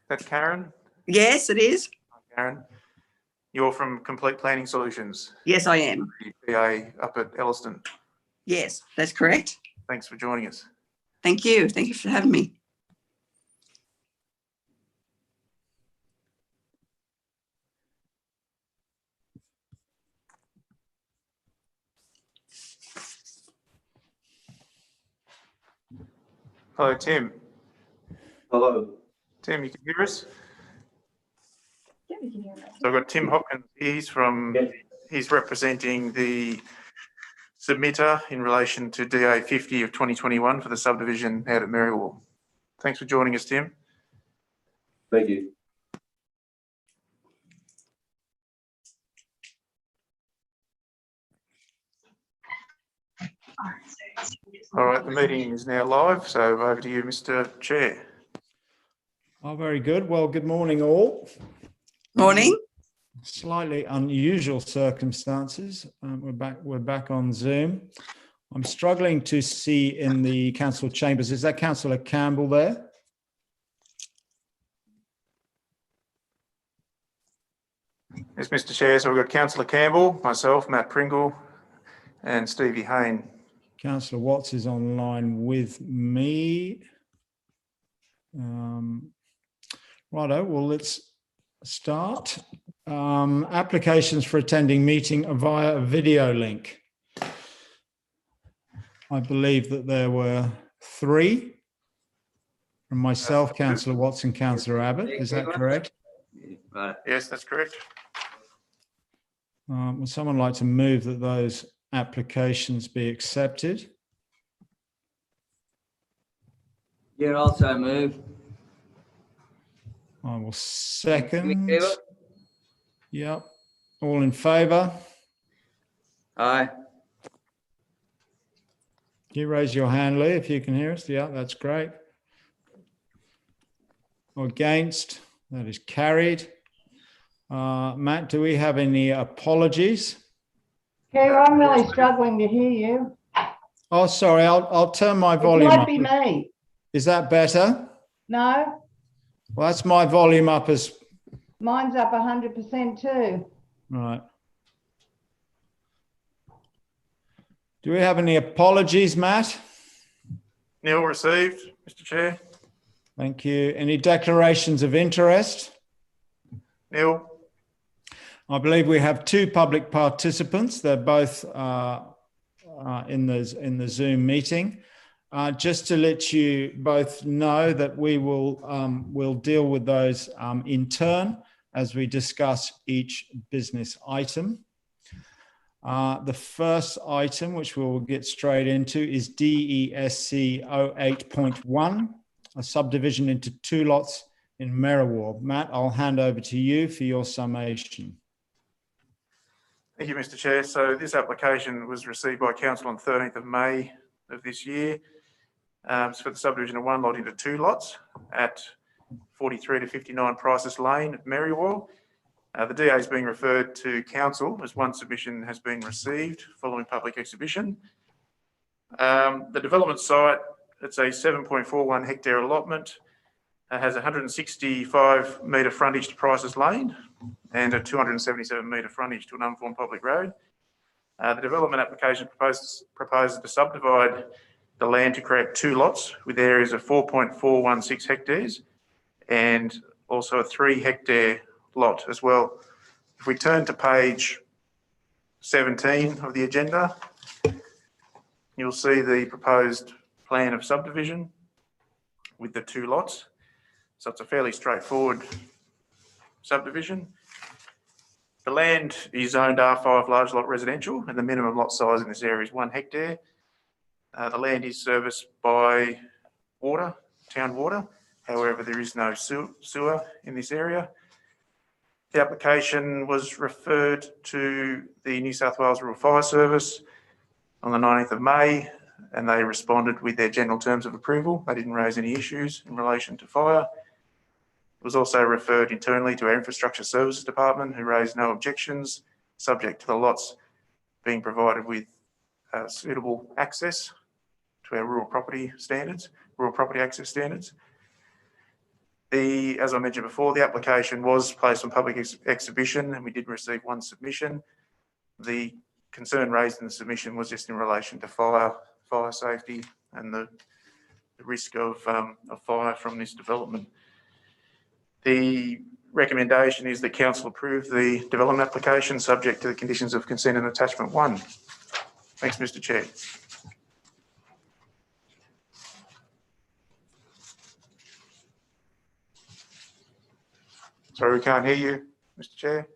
That's Karen. Yes, it is. Karen, you're from Complete Planning Solutions. Yes, I am. PA up at Elliston. Yes, that's correct. Thanks for joining us. Thank you. Thank you for having me. Hello, Tim. Hello. Tim, you can hear us? Yeah, we can hear that. So I've got Tim Hopkins. He's representing the submitter in relation to DA 50 of 2021 for the subdivision out at Merriwall. Thanks for joining us, Tim. Thank you. All right, the meeting is now live, so over to you, Mr. Chair. Oh, very good. Well, good morning, all. Morning. Slightly unusual circumstances. We're back on Zoom. I'm struggling to see in the council chambers. Is that Councillor Campbell there? Yes, Mr. Chair. So we've got Councillor Campbell, myself, Matt Pringle, and Stevie Hayne. Councillor Watts is online with me. Righto, well, let's start. Applications for attending meeting via a video link. I believe that there were 3 from myself, Councillor Watts and Councillor Abbott. Is that correct? Yes, that's correct. Would someone like to move that those applications be accepted? Yeah, also move. I will second. Favour? Yep. All in favour? Aye. Can you raise your hand, Lee, if you can hear us? Yeah, that's great. Against? That is carried. Matt, do we have any apologies? Okay, I'm really struggling to hear you. Oh, sorry, I'll turn my It volume might up. be me. Is that better? No, Well, that's my volume up as, mine's up 100% too. right. Do we have any apologies, Matt? Nil received, Mr. Chair. Thank you. Any declarations of interest? Nil. I believe we have 2 public participants. They're both in the Zoom meeting. Just to let you both know that we'll deal with those in turn as we discuss each business item. The first item, which we'll get straight into, is DESC 08.1, a subdivision into 2 lots in Merriwall. Matt, I'll hand over to you for your summation. Thank you, Mr. Chair. So this application was received by Council on 13th of May of this year. It's for the subdivision of 1 lot into 2 lots at 43 to 59 Prices Lane at Merriwall. The DA is being referred to Council as 1 submission has been received following public exhibition. The development site, it's a 7.41 hectare allotment. It has 165 metre frontage to Prices Lane and a 277 metre frontage to an unformed public road. The development application proposes to subdivide the land to create 2 lots with areas of 4.416 hectares and also a 3 hectare lot as well. If we turn to page 17 of the agenda, you'll see the proposed plan of subdivision with the 2 lots. So it's a fairly straightforward subdivision. The land is zoned R5 large lot residential and the minimum lot size in this area is 1 hectare. The land is serviced by water, town water. However, there is no sewer in this area. The application was referred to the New South Wales Rural Fire Service on the 19th of May, and they responded with their general terms of approval. They didn't raise any issues in relation to fire. It was also referred internally to our Infrastructure Services Department, who raised no objections, subject to the lots being provided with suitable access to our rural property standards, rural property access standards. As I mentioned before, the application was placed on public exhibition and we did receive one submission. The concern raised in the submission was just in relation to fire safety and the risk of fire from this development. The recommendation is that council approve the development application subject to the conditions of consent in attachment 1. Thanks, Mr. Chair. Sorry, we can't hear you, Mr. Chair.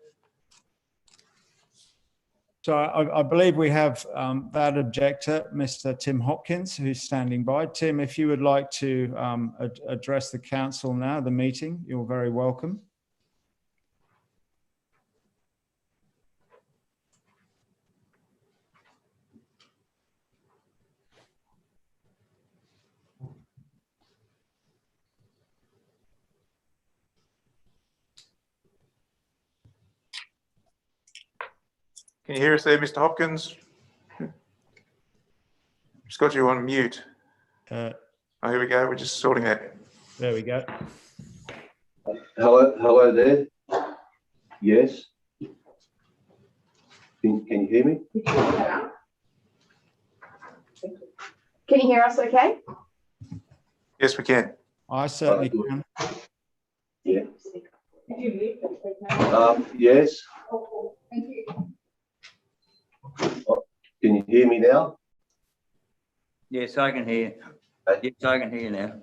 So I believe we have that objector, Mr. Tim Hopkins, who's standing by. Tim, if you would like to address the council now, the meeting, you're very welcome. Can you hear us there, Mr. Hopkins? Just got you on mute. Oh, here we go. We're just sorting that. There we go. Hello there. Yes. Can you hear me? Can you hear us okay? Yes, we can. I certainly can. Yeah. Yes. Thank you. Can you hear me now? Yes, I can hear. Yes, I can hear now.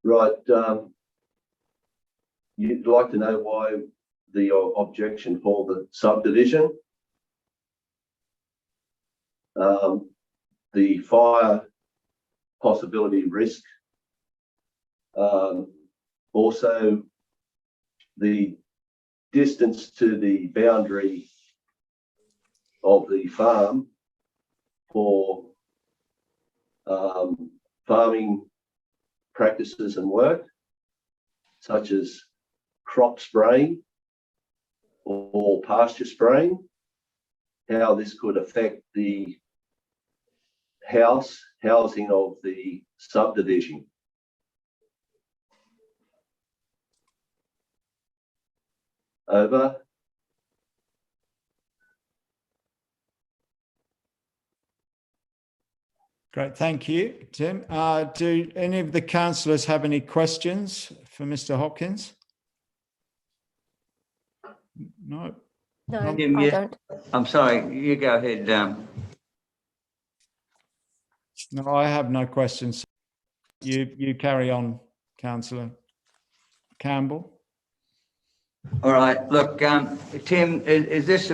Right. You'd like to know why the objection for the subdivision? The fire possibility risk. Also, the distance to the boundary of the farm for farming practices and work, such as crop spraying or pasture spraying, how this could affect the housing of the subdivision. Over. Great, thank you, Tim. Do any of the councillors have any questions for Mr. Hopkins? No. No, Tim, I yeah. don't. I'm sorry, you go ahead. No, I have no questions. You carry on, Councillor Campbell. All right, look, Tim, is this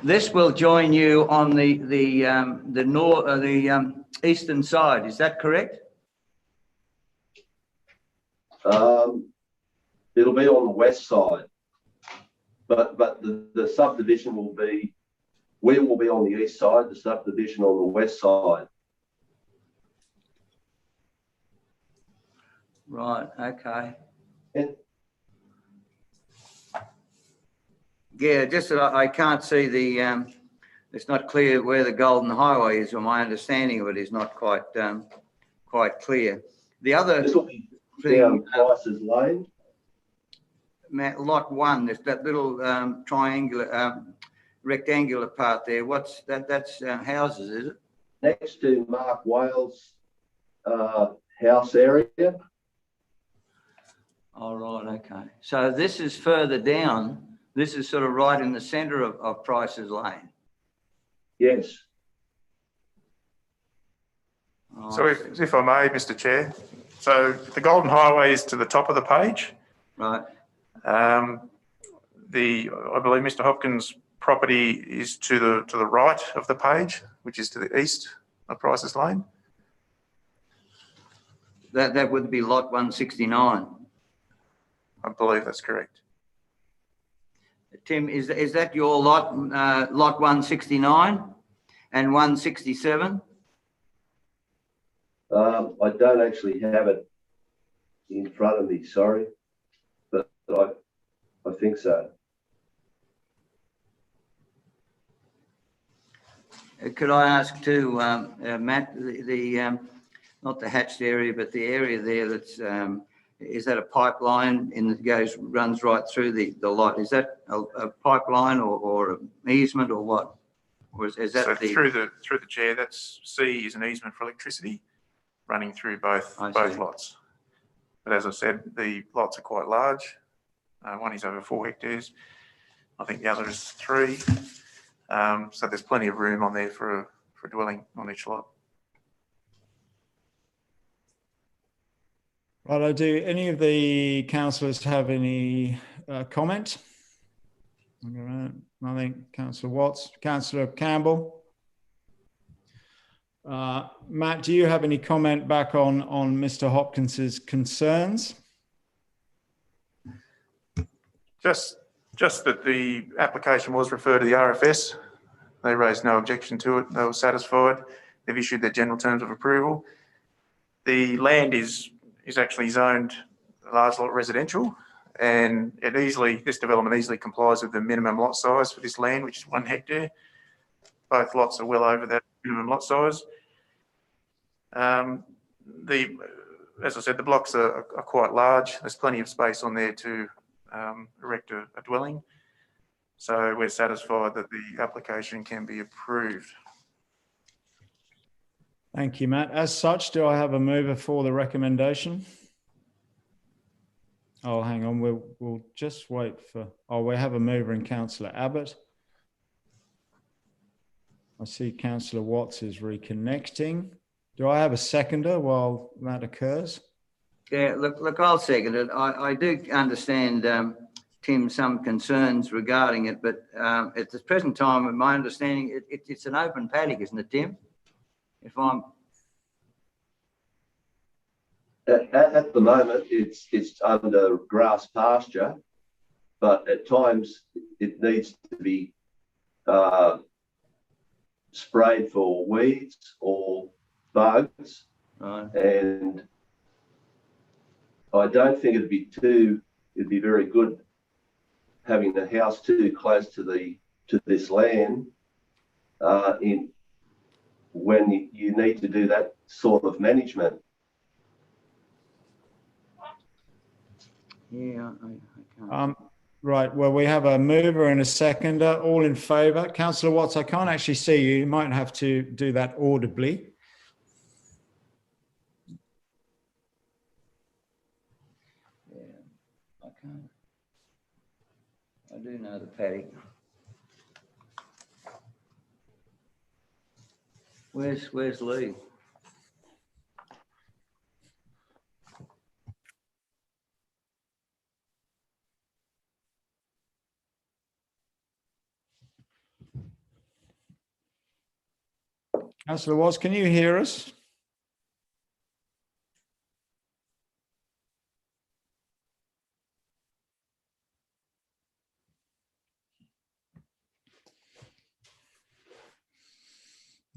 this will join you on the eastern side, is that correct? It'll be on the west side, but the subdivision will be, we will be on the east side, the subdivision on the west side. Right, okay. And Yeah, just that I can't see the, it's not clear where the Golden Highway is, or my understanding of it is not quite quite clear. The other this will be thing, down Price's Lane. lot 1, there's that little triangular, rectangular part there. What's that? That's houses, is it? Next to Mark Wales' house area. All right, okay. So this is further down. This is sort of right in the centre of Price's Lane. Yes. Oh, So if I may, Mr. Chair, so the Golden Highway is to the top of the page. right. I believe Mr. Hopkins' property is to the right of the page, which is to the east of Price's Lane. That would be lot 169. I believe that's correct. Tim, is that your lot, lot 169 and 167? I don't actually have it in front of me, sorry, but I think so. Could I ask too, Matt, not the hatched area, but the area there that's, is that a pipeline runs right through the lot? Is that a pipeline or an easement or what? Or is So that through the chair, that's C is an easement for electricity running through both I see. lots. But as I said, the lots are quite large. One is over 4 hectares. I think the other is 3. So there's plenty of room on there for a dwelling on each lot. Right, do any of the councillors have any comment? I think Councillor Watts, Councillor Campbell. Matt, do you have any comment back on Mr. Hopkins's concerns? Just that the application was referred to the RFS. They raised no objection to it. They were satisfied. They've issued their general terms of approval. The land is actually zoned large lot residential, and this development easily complies with the minimum lot size for this land, which is 1 hectare. Both lots are well over that minimum lot size. As I said, the blocks are quite large. There's plenty of space on there to erect a dwelling. So we're satisfied that the application can be approved. Thank you, Matt. As such, do I have a mover for the recommendation? Oh, hang on. We'll just wait for. Oh, we have a mover in Councillor Abbott. I see Councillor Watts is reconnecting. Do I have a seconder while that occurs? Yeah, look, I'll second it. I do understand, Tim, some concerns regarding it, but at the present time, in my understanding, it's an open paddock, isn't it, Tim? If I'm At the moment, it's under grass pasture, but at times it needs to be sprayed for weeds or bugs, right. and I don't think it'd be very good having the house too close to this land when you need to do that sort of management. Yeah, I can't. Right. Well, we have a mover and a seconder. All in favour. Councillor Watts, I can't actually see you. You might have to do that audibly. Yeah, I can't. I do know the paddock. Where's Lee? Councillor Watts, can you hear us?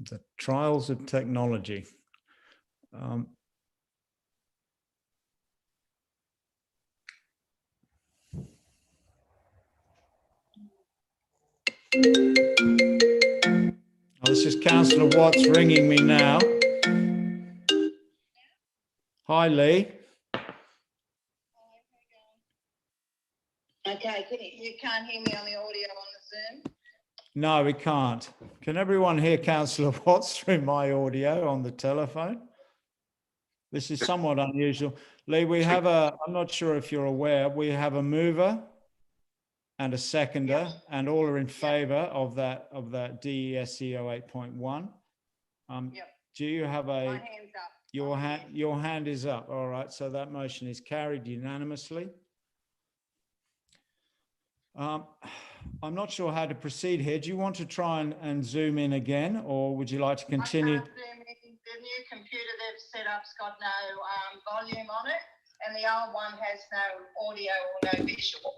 The trials of technology. This is Councillor Watts ringing me now. Hi, Lee. Okay, you can't hear me on the audio on the Zoom? No, we can't. Can everyone hear Councillor Watts through my audio on the telephone? This is somewhat unusual. Lee, we have I'm not sure if you're aware, we have a mover and a seconder, and all are in favour of that DESE 08.1. Do you have My hand's up. your hand is up? All right, so that motion is carried unanimously. I'm not sure how to proceed here. Do you want to try and zoom in again, or would you like to continue? I can't zoom in. The new computer they've set up's got no volume on it, and the old one has no audio or no visual.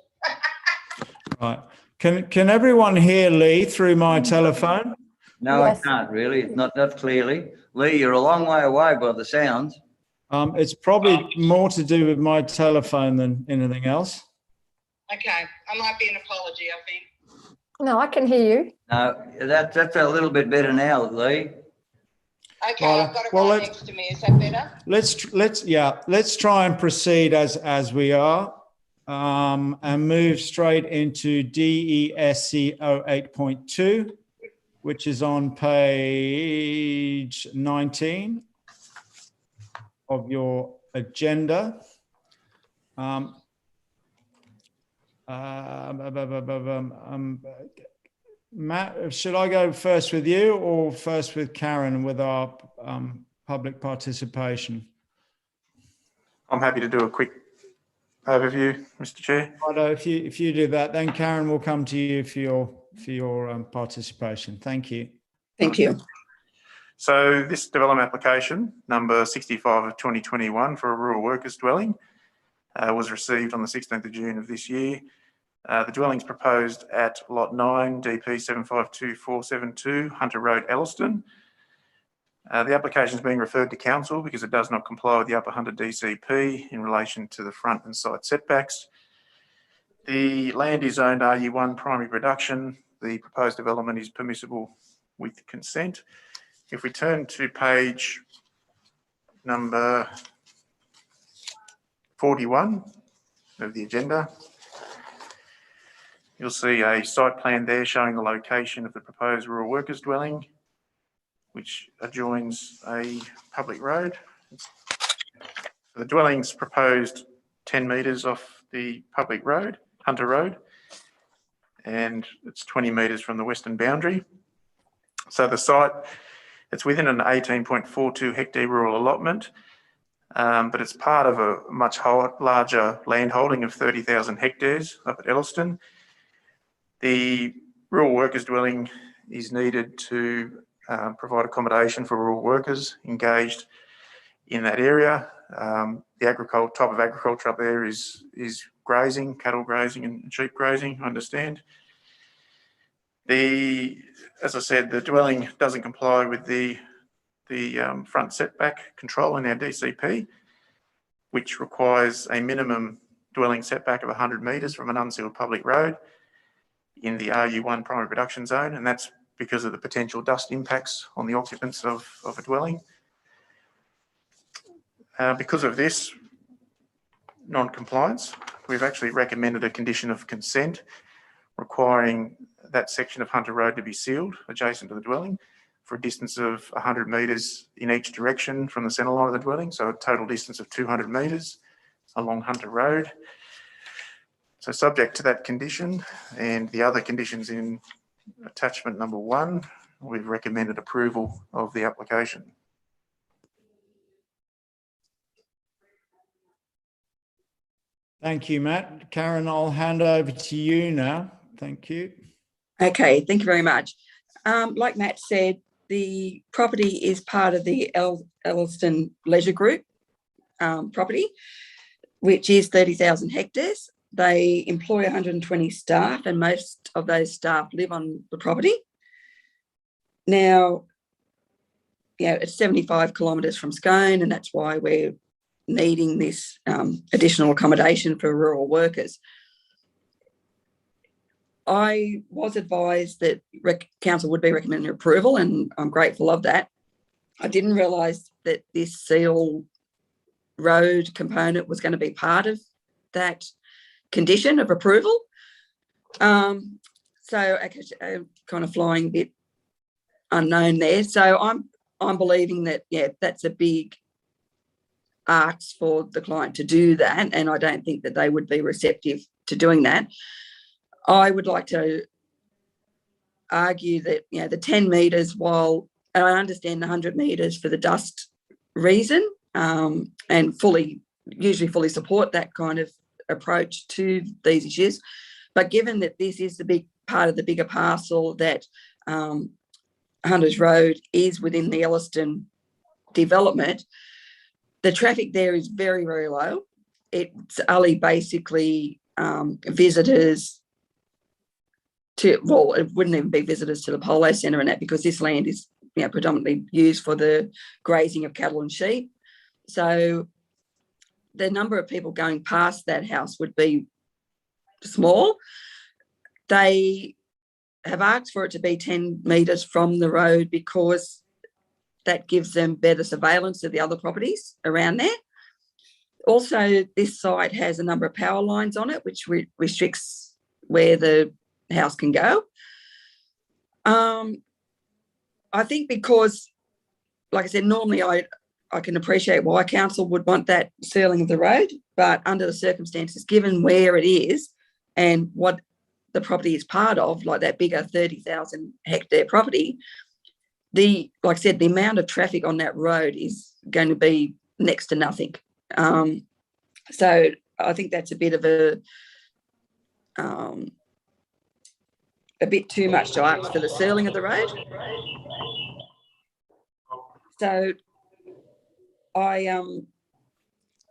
Right. Can everyone hear Lee through my telephone? No, Yes. I can't really, not clearly. Lee, you're a long way away by the sounds. It's probably more to do with my telephone than anything else. Okay, I might be an apology, I think. No, I can hear you. No, that's a little bit better now, Lee. Okay, Right, I've got a well, guy let's- next to me. Is that better? Let's try and proceed as we are, and move straight into DESC 08.2, which is on page 19 of your agenda. Matt, should I go first with you or first with Karen with our public participation? I'm happy to do a quick overview, Mr. Chair. Righto, if you do that, then Karen will come to you for your participation. Thank you. Thank you. So this development application, number 65 of 2021 for a rural workers dwelling, was received on the 16th of June of this year. The dwelling's proposed at Lot 9, DP 752472, Hunter Road, Elliston. The application is being referred to council because it does not comply with the Upper Hunter DCP in relation to the front and side setbacks. The land is zoned RU1 primary production. The proposed development is permissible with consent. If we turn to page number 41 of the agenda, you'll see a site plan there showing the location of the proposed rural workers dwelling, which adjoins a public road. The dwelling's proposed 10 metres off the public road, Hunter Road, and it's 20 metres from the western boundary. So the site, it's within an 18.42 hectare rural allotment, but it's part of a much larger land holding of 30,000 hectares up at Elliston. The rural workers dwelling is needed to provide accommodation for rural workers engaged in that area. The type of agriculture up there is grazing, cattle grazing and sheep grazing, I understand. As I said, the dwelling doesn't comply with the front setback control in our DCP, which requires a minimum dwelling setback of 100 metres from an unsealed public road in the RU1 primary production zone, and that's because of the potential dust impacts on the occupants of a dwelling. Because of this non-compliance, we've actually recommended a condition of consent requiring that section of Hunter Road to be sealed adjacent to the dwelling for a distance of 100 metres in each direction from the centre line of the dwelling, so a total distance of 200 metres along Hunter Road. So subject to that condition and the other conditions in attachment number 1, we've recommended approval of the application. Thank you, Matt. Karen, I'll hand over to you now. Thank you. Okay, thank you very much. Like Matt said, the property is part of the Elliston Leisure Group property, which is 30,000 hectares. They employ 120 staff and most of those staff live on the property. Now, it's 75 kilometres from Scone, and that's why we're needing this additional accommodation for rural workers. I was advised that council would be recommending approval, and I'm grateful of that. I didn't realise that this seal road component was going to be part of that condition of approval. So I'm kind of flying a bit unknown there. So I'm believing that, that's a big ask for the client to do that, and I don't think that they would be receptive to doing that. I would like to argue that, the 10 metres, while I understand the 100 metres for the dust reason, and usually fully support that kind of approach to these issues, but given that this is the big part of the bigger parcel that Hunters Road is within the Elliston development, the traffic there is very, very low. It's only basically visitors it wouldn't even be visitors to the Polo Centre and that, because this land is predominantly used for the grazing of cattle and sheep. So the number of people going past that house would be small. They have asked for it to be 10 metres from the road because that gives them better surveillance of the other properties around there. Also, this site has a number of power lines on it, which restricts where the house can go. I think because, like I said, normally I can appreciate why council would want that sealing of the road, but under the circumstances, given where it is and what the property is part of, like that bigger 30,000 hectare property, like I said, the amount of traffic on that road is going to be next to nothing. So I think that's a bit of a bit too much to ask for the sealing of the road. So I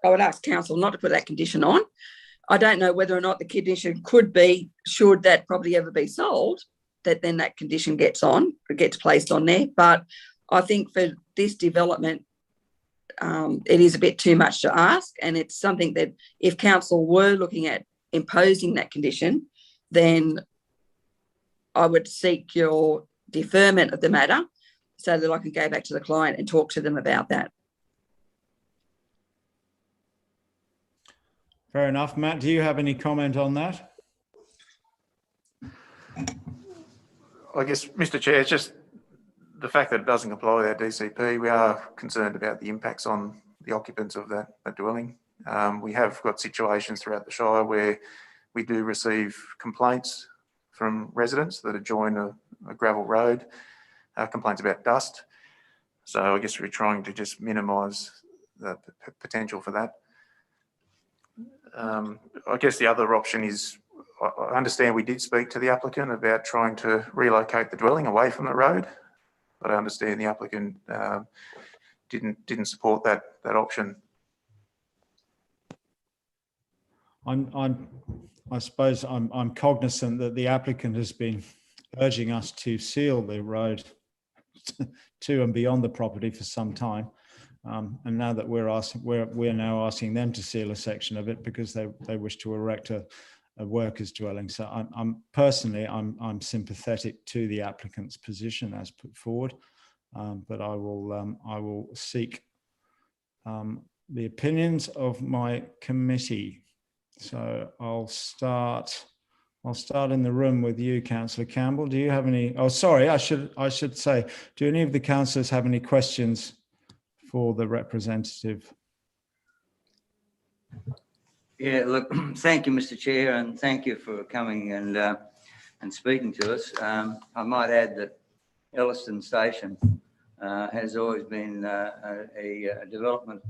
would ask council not to put that condition on. I don't know whether or not the condition could be, should that property ever be sold, that then that condition gets placed on there. But I think for this development, it is a bit too much to ask, and it's something that if council were looking at imposing that condition, then I would seek your deferment of the matter so that I can go back to the client and talk to them about that. Fair enough. Matt, do you have any comment on that? I guess, Mr. Chair, it's just the fact that it doesn't comply with our DCP. We are concerned about the impacts on the occupants of that dwelling. We have got situations throughout the Shire where we do receive complaints from residents that adjoin a gravel road, complaints about dust. So I guess we're trying to just minimise the potential for that. I guess the other option is, I understand we did speak to the applicant about trying to relocate the dwelling away from the road, but I understand the applicant didn't support that option. I suppose I'm cognizant that the applicant has been urging us to seal the road to and beyond the property for some time. And now that we're now asking them to seal a section of it because they wish to erect a workers' dwelling. So I'm personally sympathetic to the applicant's position as put forward, but I will seek the opinions of my committee. So I'll start in the room with you, Councillor Campbell. Do you have any? Oh, sorry, I should say, do any of the councillors have any questions for the representative? Yeah, look, thank you, Mr. Chair, and thank you for coming and speaking to us. I might add that Elliston Station has always been a development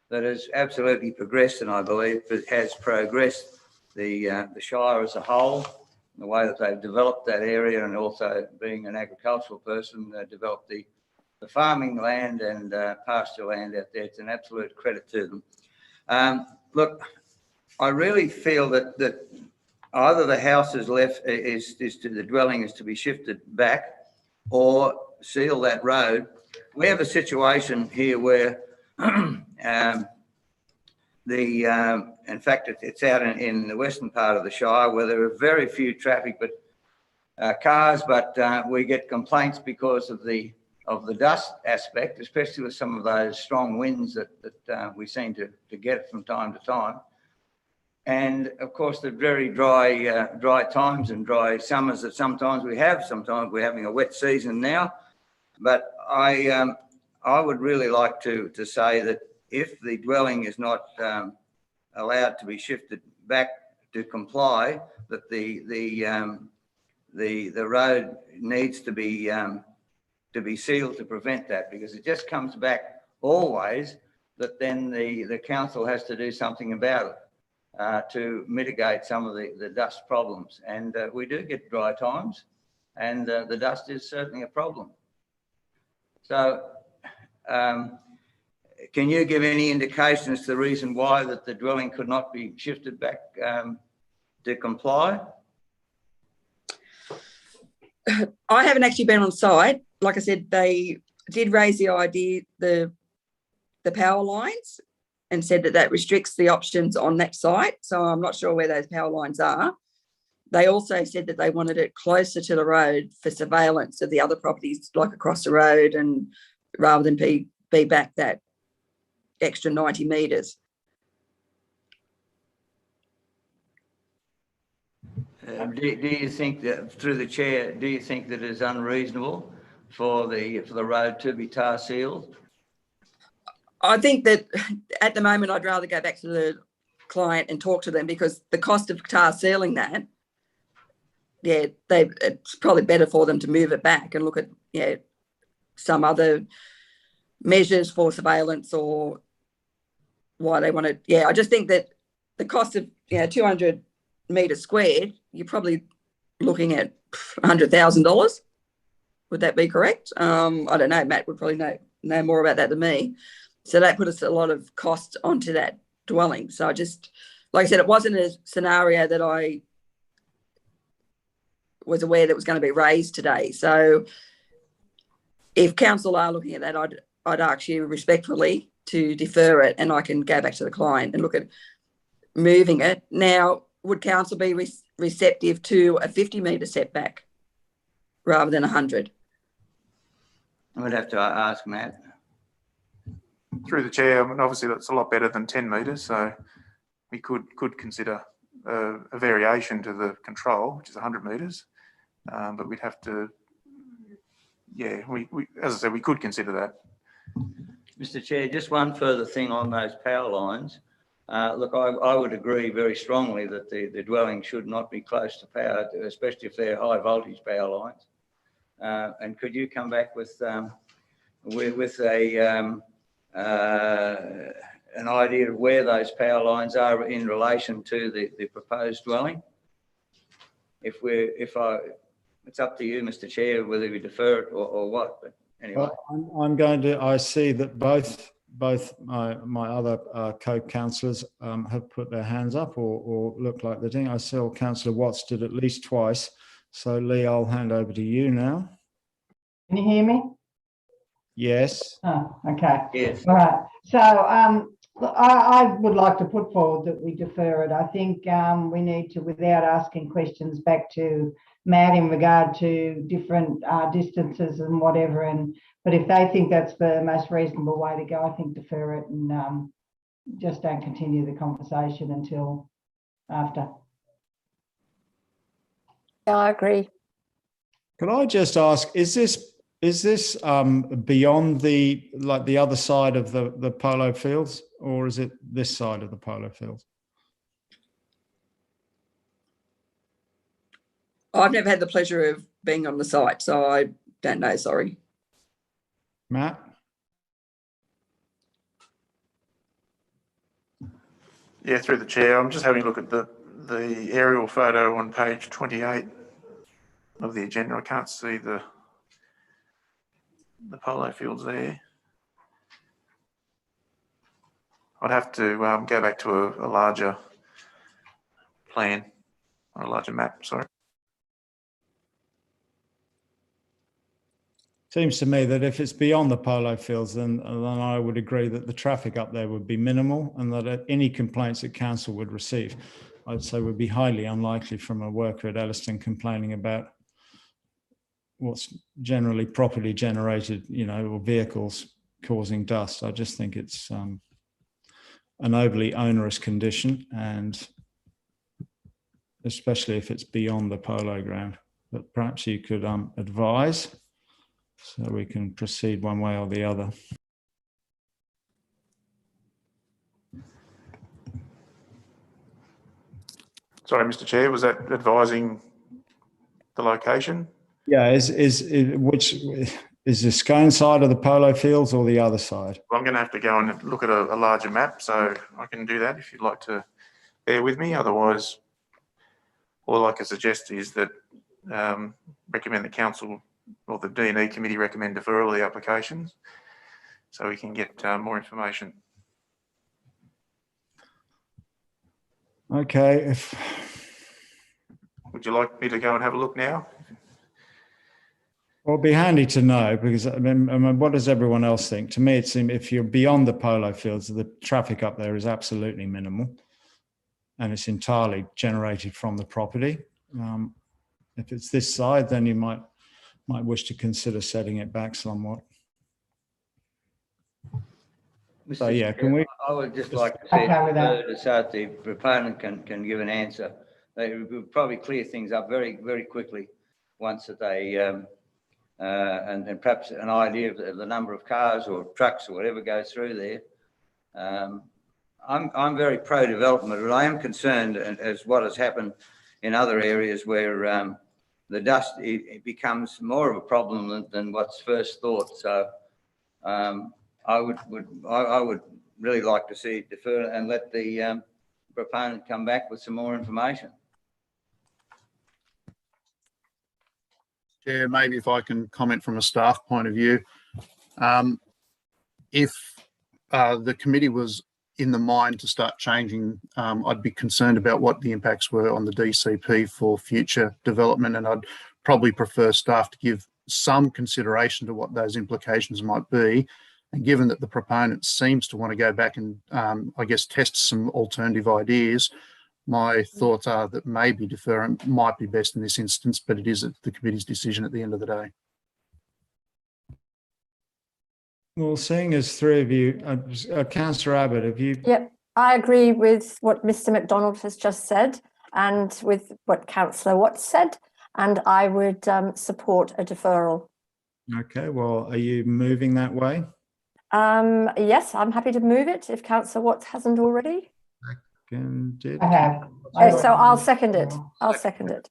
that has absolutely progressed, and I believe it has progressed the Shire as a whole, the way that they've developed that area, and also being an agricultural person, developed the farming land and pasture land out there. It's an absolute credit to them. Look, I really feel that either the house is left, the dwelling is to be shifted back, or seal that road. We have a situation here where in fact, it's out in the western part of the Shire where there are very few traffic, but cars, but we get complaints because of the dust aspect, especially with some of those strong winds that we seem to get from time to time. And of course, the very dry times and dry summers that sometimes we have. Sometimes we're having a wet season now. But I would really like to say that if the dwelling is not allowed to be shifted back to comply, that the road needs to be sealed to prevent that, because it just comes back always that then the council has to do something about it to mitigate some of the dust problems. And we do get dry times, and the dust is certainly a problem. So can you give any indication as to the reason why that the dwelling could not be shifted back to comply? I haven't actually been on site. Like I said, they did raise the idea, the power lines, and said that restricts the options on that site. So I'm not sure where those power lines are. They also said that they wanted it closer to the road for surveillance of the other properties, like across the road and rather than be back that extra 90 metres. Do you think that, through the chair, do you think that it is unreasonable for the road to be tar sealed? I think that at the moment I'd rather go back to the client and talk to them, because the cost of tar sealing that, yeah, it's probably better for them to move it back and look at some other measures for surveillance or why they want to. Yeah, I just think that the cost of 200 metres squared, you're probably looking at $100,000. Would that be correct? I don't know. Matt would probably know more about that than me. So that put us a lot of cost onto that dwelling. So I just, like I said, it wasn't a scenario that I was aware that was going to be raised today. So if council are looking at that, I'd ask you respectfully to defer it, and I can go back to the client and look at moving it. Now, would council be receptive to a 50-metre setback rather than 100? I would have to ask Matt. Through the chair, I mean, obviously that's a lot better than 10 metres, so we could consider a variation to the control, which is 100 metres, but we'd have to, we as I said, we could consider that. Mr. Chair, just one further thing on those power lines. Look, I would agree very strongly that the dwelling should not be close to power, especially if they're high voltage power lines. And could you come back with an idea of where those power lines are in relation to the proposed dwelling? It's up to you, Mr. Chair, whether we defer it or what. But anyway, well, I see that both my other co-councillors have put their hands up or look like they're doing. I saw Councillor Watts did at least twice. So Lee, I'll hand over to you now. Can you hear me? Yes. Oh, okay. yes. All right. So I would like to put forward that we defer it. I think we need to, without asking questions back to Matt in regard to different distances and whatever. But if they think that's the most reasonable way to go, I think defer it and just don't continue the conversation until after. Yeah, I agree. Could I just ask, is this beyond the other side of the polo fields, or is it this side of the polo fields? I've never had the pleasure of being on the site, so I don't know, sorry. Matt? Yeah, through the chair, I'm just having a look at the aerial photo on page 28 of the agenda. I can't see the polo fields there. I'd have to go back to a larger plan, or a larger map, sorry. Seems to me that if it's beyond the polo fields, then I would agree that the traffic up there would be minimal, and that any complaints that council would receive, I'd say would be highly unlikely from a worker at Elliston complaining about what's generally properly generated, or vehicles causing dust. I just think it's an overly onerous condition, and especially if it's beyond the polo ground. But perhaps you could advise, so we can proceed one way or the other. Sorry, Mr. Chair, was that advising the location? Yeah, which is the Scone side of the polo fields or the other side? Well, I'm going to have to go and look at a larger map, so I can do that if you'd like to bear with me. Otherwise, all I can suggest is that recommend the council or the D&E committee recommend deferral of the applications so we can get more information. Okay. Would you like me to go and have a look now? Well, it'd be handy to know, because I mean, what does everyone else think? To me, it seems if you're beyond the polo fields, the traffic up there is absolutely minimal, and it's entirely generated from the property. If it's this side, then you might wish to consider setting it back somewhat. So, yeah, can we? I would just like to see Okay with that. it so that the proponent can give an answer. They would probably clear things up very, very quickly once that they, and perhaps an idea of the number of cars or trucks or whatever goes through there. I'm very pro-development, but I am concerned as what has happened in other areas where the dust it becomes more of a problem than what's first thought. So I would really like to see it defer and let the proponent come back with some more information. Chair, maybe if I can comment from a staff point of view. If the committee was in the mind to start changing, I'd be concerned about what the impacts were on the DCP for future development, and I'd probably prefer staff to give some consideration to what those implications might be. And given that the proponent seems to want to go back and, I guess, test some alternative ideas, my thoughts are that maybe deferment might be best in this instance, but it is the committee's decision at the end of the day. Well, seeing as three of you, Councillor Abbott, have you? Yep, I agree with what Mr. McDonald has just said and with what Councillor Watts said, and I would support a deferral. Okay, well, are you moving that way? Yes, I'm happy to move it if Councillor Watts hasn't already. Did. I have. So I'll second it. I'll second it.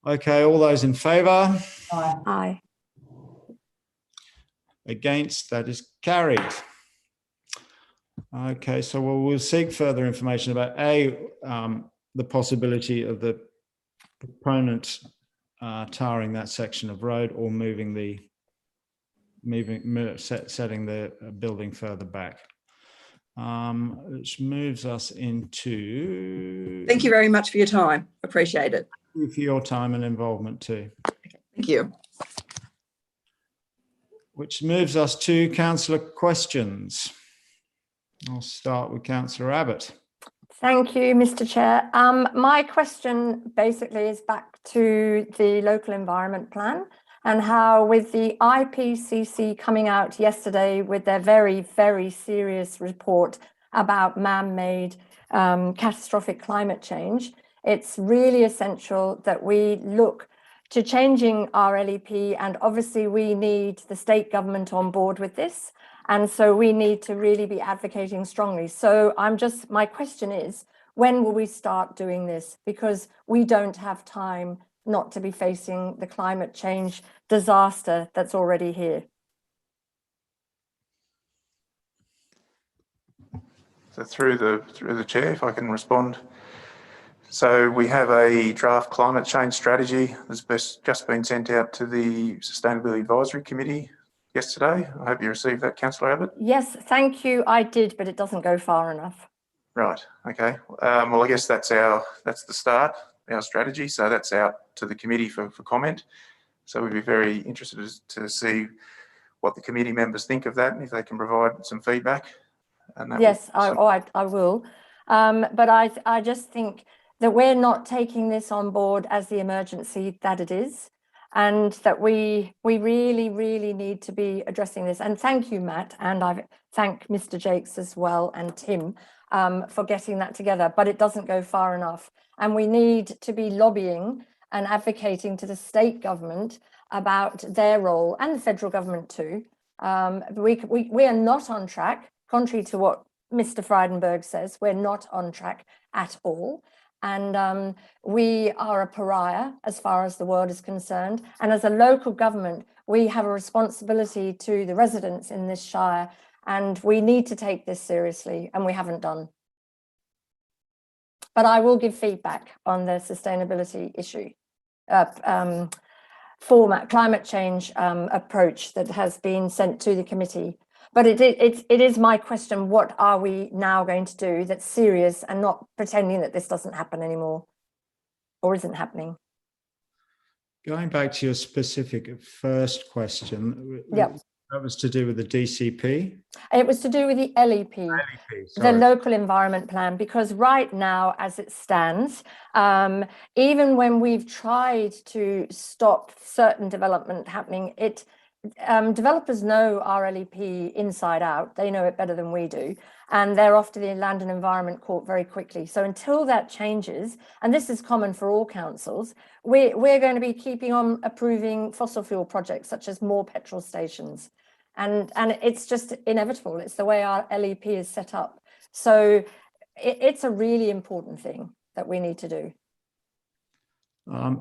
Okay, all those in favour? Aye. Aye. Against? That is carried. Okay, so we'll seek further information about the possibility of the proponent tarring that section of road or setting the building further back. Which moves us into. Thank you very much for your time. Appreciate it. Thank you for your time and involvement too. Thank you. Which moves us to councillor questions. I'll start with Councillor Abbott. Thank you, Mr. Chair. My question basically is back to the local environment plan and how with the IPCC coming out yesterday with their very, very serious report about man-made catastrophic climate change, it's really essential that we look to changing our LEP, and obviously we need the state government on board with this. And so we need to really be advocating strongly. So my question is, when will we start doing this? Because we don't have time not to be facing the climate change disaster that's already here. So through the chair, if I can respond. So we have a draft climate change strategy that's just been sent out to the Sustainability Advisory Committee yesterday. I hope you received that, Councillor Abbott. Yes, thank you. I did, but it doesn't go far enough. Right. Okay. Well, I guess that's the start, our strategy. So that's out to the committee for comment. So we'd be very interested to see what the committee members think of that and if they can provide some feedback. And that yes, I will. But I just think that we're not taking this on board as the emergency that it is, and that we really, really need to be addressing this. And thank you, Matt, and I thank Mr. Jakes as well and Tim for getting that together, but it doesn't go far enough. And we need to be lobbying and advocating to the state government about their role, and the federal government too. We are not on track, contrary to what Mr. Frydenberg says, we're not on track at all. And we are a pariah as far as the world is concerned. And as a local government, we have a responsibility to the residents in this shire, and we need to take this seriously, and we haven't done. But I will give feedback on the sustainability issue, climate change approach that has been sent to the committee. But it is my question, what are we now going to do that's serious and not pretending that this doesn't happen anymore or isn't happening? Going back to your specific first question, yep. That was to do with the DCP? It was to do with the LEP, the local environment plan, because right now, as it stands, even when we've tried to stop certain development happening, developers know our LEP inside out. They know it better than we do. And they're off to the Land and Environment Court very quickly. So until that changes, and this is common for all councils, we're going to be keeping on approving fossil fuel projects such as more petrol stations. And it's just inevitable. It's the way our LEP is set up. So it's a really important thing that we need to do.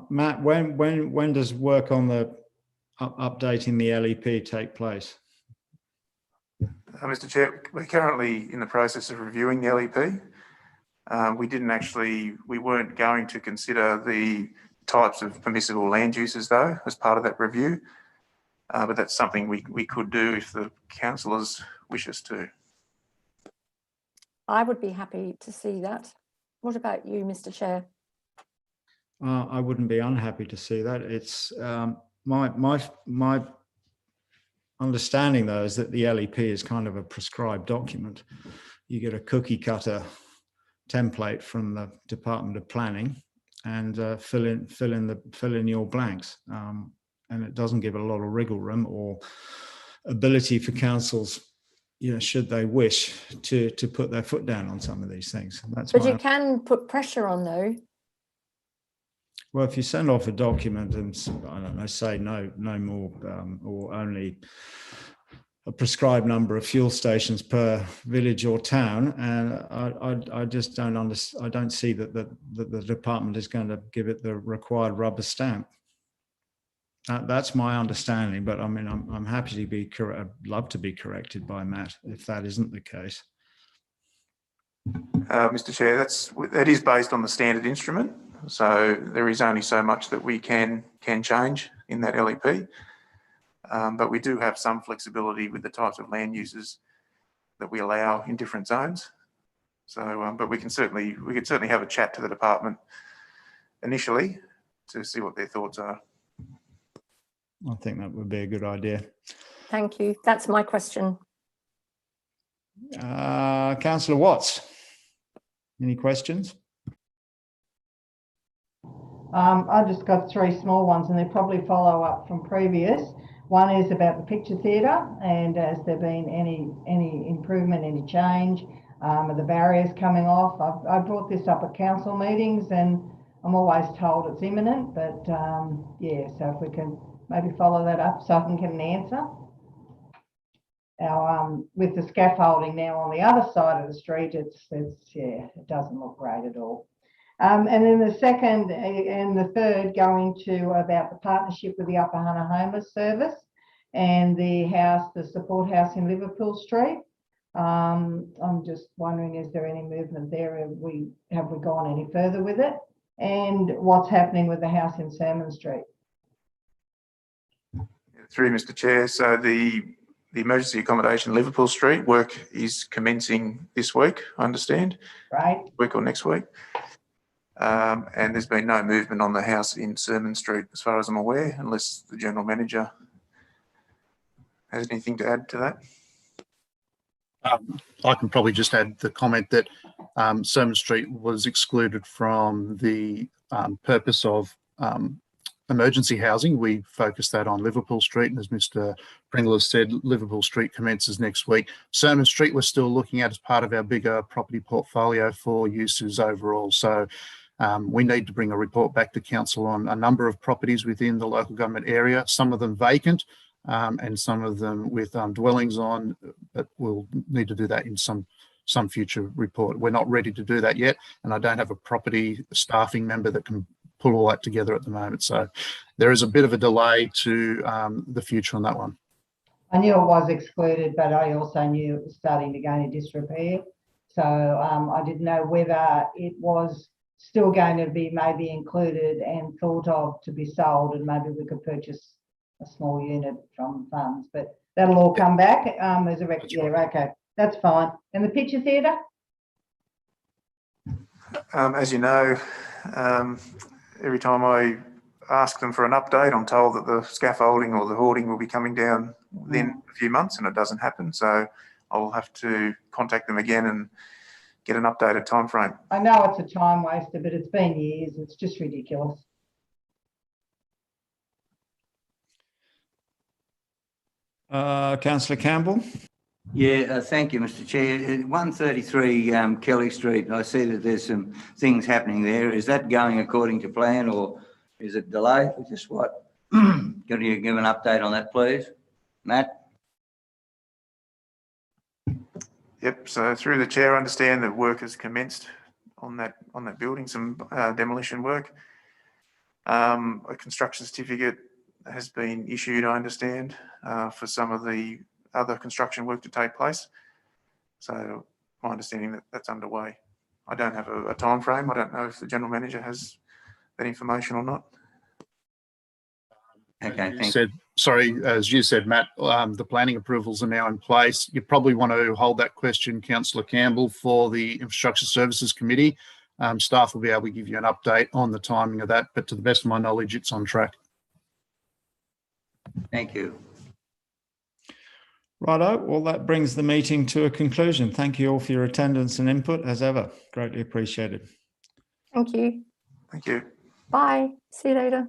Matt, when does work on the updating the LEP take place? Mr. Chair, we're currently in the process of reviewing the LEP. We weren't going to consider the types of permissible land uses though, as part of that review. But that's something we could do if the councillors wish us to. I would be happy to see that. What about you, Mr. Chair? I wouldn't be unhappy to see that. It's my understanding though is that the LEP is kind of a prescribed document. You get a cookie cutter template from the Department of Planning and fill in your blanks. And it doesn't give a lot of wriggle room or ability for councils, you know, should they wish to put their foot down on some of these things. But you can put pressure on though. Well, if you send off a document and, I don't know, say no more or only a prescribed number of fuel stations per village or town, and I just don't understand. I don't see that the department is going to give it the required rubber stamp. That's my understanding, but I mean, I'm happy to be correct. I'd love to be corrected by Matt if that isn't the case. Mr. Chair, that is based on the standard instrument. So there is only so much that we can change in that LEP. But we do have some flexibility with the types of land uses that we allow in different zones. So, but we could certainly have a chat to the department initially to see what their thoughts are. I think that would be a good idea. Thank you. That's my question. Councillor Watts, any questions? I've just got three small ones and they probably follow up from previous. One is about the picture theatre and has there been any improvement, any change? Are the barriers coming off? I brought this up at council meetings and I'm always told it's imminent, but yeah, so if we can maybe follow that up so I can get an answer. Now, with the scaffolding now on the other side of the street, yeah, it doesn't look great at all. And then the second and the third going to about the partnership with the Upper Hunter Homeless Service and the support house in Liverpool Street. I'm just wondering, is there any movement there? Have we gone any further with it? And what's happening with the house in Sermon Street? Through Mr. Chair, so the emergency accommodation Liverpool Street work is commencing this week, I understand. Right. Week or next week. And there's been no movement on the house in Sermon Street, as far as I'm aware, unless the General Manager has anything to add to that. I can probably just add the comment that Sermon Street was excluded from the purpose of emergency housing. We focused that on Liverpool Street, and as Mr. Pringle has said, Liverpool Street commences next week. Sermon Street we're still looking at as part of our bigger property portfolio for uses overall. So we need to bring a report back to council on a number of properties within the local government area, some of them vacant and some of them with dwellings on, but we'll need to do that in some future report. We're not ready to do that yet, and I don't have a property staffing member that can pull all that together at the moment. So there is a bit of a delay to the future on that one. I knew it was excluded, but I also knew it was starting to go into disrepair. So I didn't know whether it was still going to be maybe included and thought of to be sold, and maybe we could purchase a small unit from funds, but that'll all come back as a record. Yeah, okay, that's fine. And the picture theatre? As you know, every time I ask them for an update, I'm told that the scaffolding or the hoarding will be coming down within a few months, and it doesn't happen. So I'll have to contact them again and get an updated time frame. I know it's a time waster, but it's been years. It's just ridiculous. Councillor Campbell. Yeah, thank you, Mr. Chair. 133 Kelly Street, I see that there's some things happening there. Is that going according to plan or is it delayed? Just what? Can you give an update on that, please? Matt? Yep, so through the chair, I understand that work has commenced on that building, some demolition work. A construction certificate has been issued, I understand, for some of the other construction work to take place. So my understanding that that's underway. I don't have a time frame. I don't know if the general manager has that information or not. Okay, thank you. Sorry, as you said, Matt, the planning approvals are now in place. You probably want to hold that question, Councillor Campbell, for the Infrastructure Services Committee. Staff will be able to give you an update on the timing of that, but to the best of my knowledge, it's on track. Thank you. Righto, well, that brings the meeting to a conclusion. Thank you all for your attendance and input, as ever. Greatly appreciated. Thank you. Thank you. Bye. See you later.